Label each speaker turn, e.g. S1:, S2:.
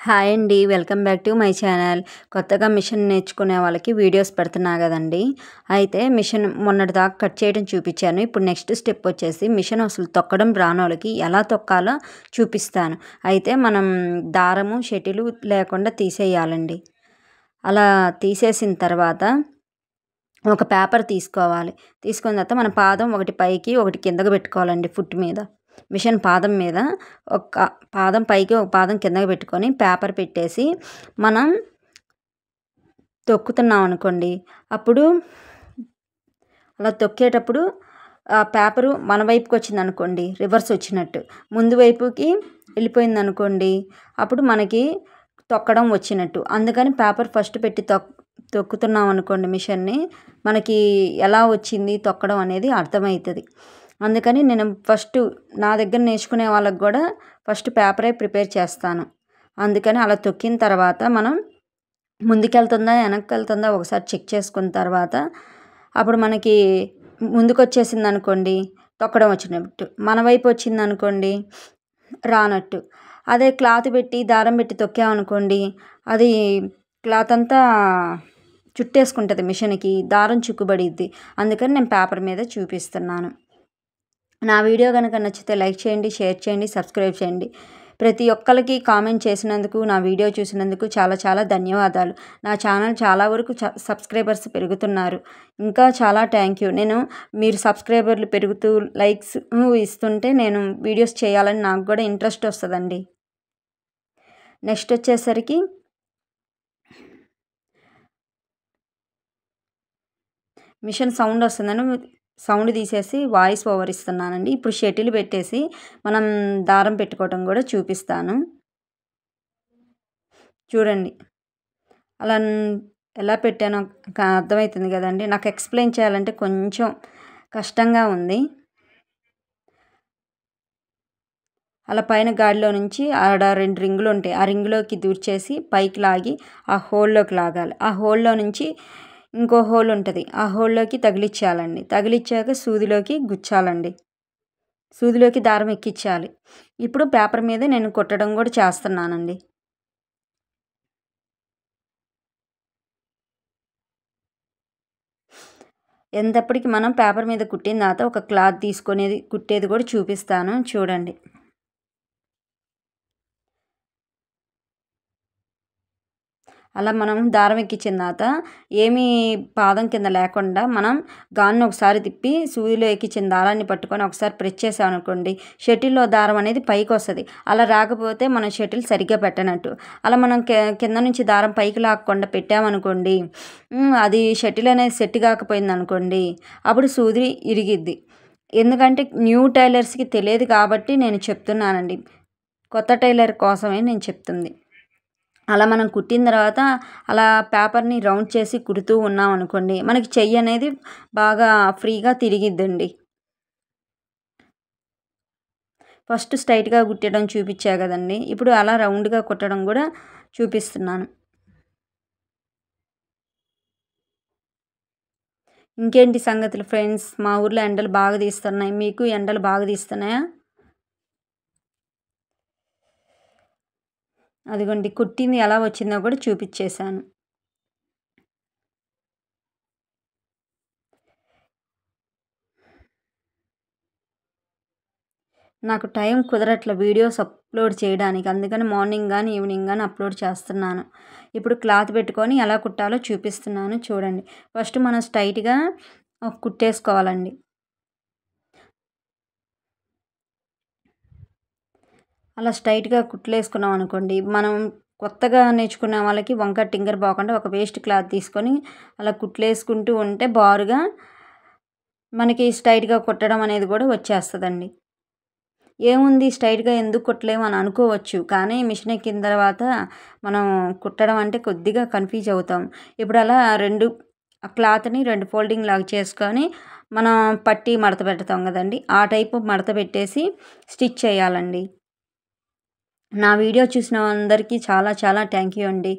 S1: Hi అండి. Welcome back to my channel. కొత్తగా machine నేర్చుకునే వాళ్ళకి వీడియోస్ పెడుతున్నా కదండీ. అయితే మిషన్ మొన్నటిదాకా కట్ చేయడం చూపించాను. ఇప్పుడు నెక్స్ట్ స్టెప్ వచ్చేసి మిషన్ అసలు తొక్కడం రానోళ్ళకి ఎలా తొక్కాలో చూపిస్తాను. అయితే మనం దారము, షటిలు లేకుండా తీసేయాలండి. అలా తీసేసిన తర్వాత ఒక పేపర్ తీసుకోవాలి. తీసుకున్న తర్వాత మన పాదం ఒకటి పైకి ఒకటి కిందకు పెట్టుకోవాలండి ఫుట్ మీద. మిషన్ పాదం మీద ఒక పాదం పైకి ఒక పాదం కిందకి పెట్టుకొని పేపర్ పెట్టేసి మనం తొక్కుతున్నాం అనుకోండి. అప్పుడు అలా తొక్కేటప్పుడు ఆ పేపరు మన వైపుకి వచ్చింది అనుకోండి, రివర్స్ వచ్చినట్టు. ముందు వైపుకి వెళ్ళిపోయింది అనుకోండి, అప్పుడు మనకి తొక్కడం వచ్చినట్టు. అందుకని పేపర్ ఫస్ట్ పెట్టి తొక్కుతున్నాం అనుకోండి మిషన్ని, మనకి ఎలా వచ్చింది తొక్కడం అనేది అర్థమవుతుంది. అందుకని నేను ఫస్ట్ నా దగ్గర నేర్చుకునే వాళ్ళకి కూడా ఫస్ట్ పేపరే ప్రిపేర్ చేస్తాను. అందుకని అలా తొక్కిన తర్వాత మనం ముందుకెళ్తుందా వెనక్కి వెళ్తుందా ఒకసారి చెక్ చేసుకున్న తర్వాత అప్పుడు మనకి ముందుకు వచ్చేసింది అనుకోండి తొక్కడం వచ్చినట్టు, మన వైపు వచ్చింది అనుకోండి రానట్టు. అదే క్లాత్ పెట్టి దారం పెట్టి తొక్కామనుకోండి అది క్లాత్ అంతా చుట్టేసుకుంటుంది, మిషన్కి దారం చిక్కుబడిద్ది. అందుకని నేను పేపర్ మీద చూపిస్తున్నాను. నా వీడియో కనుక నచ్చితే లైక్ చేయండి, షేర్ చేయండి, సబ్స్క్రైబ్ చేయండి. ప్రతి ఒక్కరికి కామెంట్ చేసినందుకు, నా వీడియో చూసినందుకు చాలా చాలా ధన్యవాదాలు. నా ఛానల్ చాలా వరకు సబ్స్క్రైబర్స్ పెరుగుతున్నారు. ఇంకా చాలా థ్యాంక్ యూ. మీరు సబ్స్క్రైబర్లు పెరుగుతూ లైక్స్ ఇస్తుంటే నేను వీడియోస్ చేయాలని నాకు కూడా ఇంట్రెస్ట్ వస్తుందండి. నెక్స్ట్ వచ్చేసరికి మిషన్ సౌండ్ వస్తుందని సౌండ్ తీసేసి వాయిస్ ఓవర్ ఇస్తున్నానండి. ఇప్పుడు షటిల్ పెట్టేసి మనం దారం పెట్టుకోవటం కూడా చూపిస్తాను. చూడండి అలా ఎలా పెట్టానో అర్థమవుతుంది కదండి. నాకు ఎక్స్ప్లెయిన్ చేయాలంటే కొంచెం కష్టంగా ఉంది. అలా పైన గాడిలో నుంచి ఆడ 2 రింగులు ఉంటాయి, ఆ రింగులోకి దూర్చేసి పైకి లాగి ఆ హోల్లోకి లాగాలి. ఆ హోల్లో నుంచి ఇంకో హోల్ ఉంటుంది, ఆ హోల్లోకి తగిలిచ్చేయాలండి. తగిలిచ్చాక సూదిలోకి గుచ్చాలండి, సూదిలోకి దారం ఎక్కించాలి. ఇప్పుడు పేపర్ మీద నేను కుట్టడం కూడా చేస్తున్నానండి. ఎంతప్పటికి మనం పేపర్ మీద కుట్టిన తర్వాత ఒక క్లాత్ తీసుకునేది కుట్టేది కూడా చూపిస్తాను చూడండి. అలా మనం దారం ఎక్కించిన తర్వాత ఏమీ పాదం కింద లేకుండా మనం గాన్ని ఒకసారి తిప్పి సూదిలో ఎక్కించిన దారాన్ని పట్టుకొని ఒకసారి ప్రెస్ చేసామనుకోండి, షటిల్లో దారం అనేది పైకి వస్తుంది. అలా రాకపోతే మనం షటిల్ సరిగ్గా పెట్టనట్టు. అలా మనం కింద నుంచి దారం పైకి లాక్కుండా పెట్టామనుకోండి, అది షటిల్ అనేది సెట్ కాకపోయింది అనుకోండి, అప్పుడు సూది ఇరిగిద్ది. ఎందుకంటే న్యూ టైలర్స్కి తెలియదు కాబట్టి నేను చెప్తున్నానండి, కొత్త టైలర్ కోసమే నేను చెప్తుంది. అలా మనం కుట్టిన తర్వాత అలా పేపర్ని రౌండ్ చేసి కుడుతూ ఉన్నాం అనుకోండి, మనకి చెయ్యి అనేది బాగా ఫ్రీగా తిరిగిద్దండి. ఫస్ట్ స్ట్రైట్గా కుట్టడం చూపించా కదండి, ఇప్పుడు అలా రౌండ్గా కుట్టడం కూడా చూపిస్తున్నాను. ఇంకేంటి సంగతులు ఫ్రెండ్స్, మా ఊర్లో ఎండలు బాగా తీస్తున్నాయి. మీకు ఎండలు బాగా తీస్తున్నాయా? అదిగోండి కుట్టింది ఎలా వచ్చిందో కూడా చూపించేశాను. నాకు టైం కుదరట్ల వీడియోస్ అప్లోడ్ చేయడానికి, అందుకని మార్నింగ్ కానీ ఈవినింగ్ కానీ అప్లోడ్ చేస్తున్నాను. ఇప్పుడు క్లాత్ పెట్టుకొని ఎలా కుట్టాలో చూపిస్తున్నాను చూడండి. ఫస్ట్ మనం స్ట్రైట్గా కుట్టేసుకోవాలండి. అలా స్ట్రైట్గా కుట్లేసుకున్నాం అనుకోండి, మనం కొత్తగా నేర్చుకునే వాళ్ళకి వంక టింగర్ పోకుండా ఒక వేస్ట్ క్లాత్ తీసుకొని అలా కుట్లేసుకుంటూ ఉంటే బారుగా మనకి స్ట్రైట్గా కుట్టడం అనేది కూడా వచ్చేస్తుందండి. ఏముంది స్ట్రైట్గా ఎందుకు కుట్టలేము అని అనుకోవచ్చు, కానీ మిషన్ ఎక్కిన తర్వాత మనం కుట్టడం అంటే కొద్దిగా కన్ఫ్యూజ్ అవుతాం. ఇప్పుడు అలా క్లాత్ని 2 ఫోల్డింగ్ లాగా చేసుకొని మనం పట్టి మడత పెడతాం కదండి, ఆ టైపు మడత పెట్టేసి స్టిచ్ చేయాలండి. నా వీడియో చూసిన అందరికీ చాలా చాలా థ్యాంక్ యూ అండి.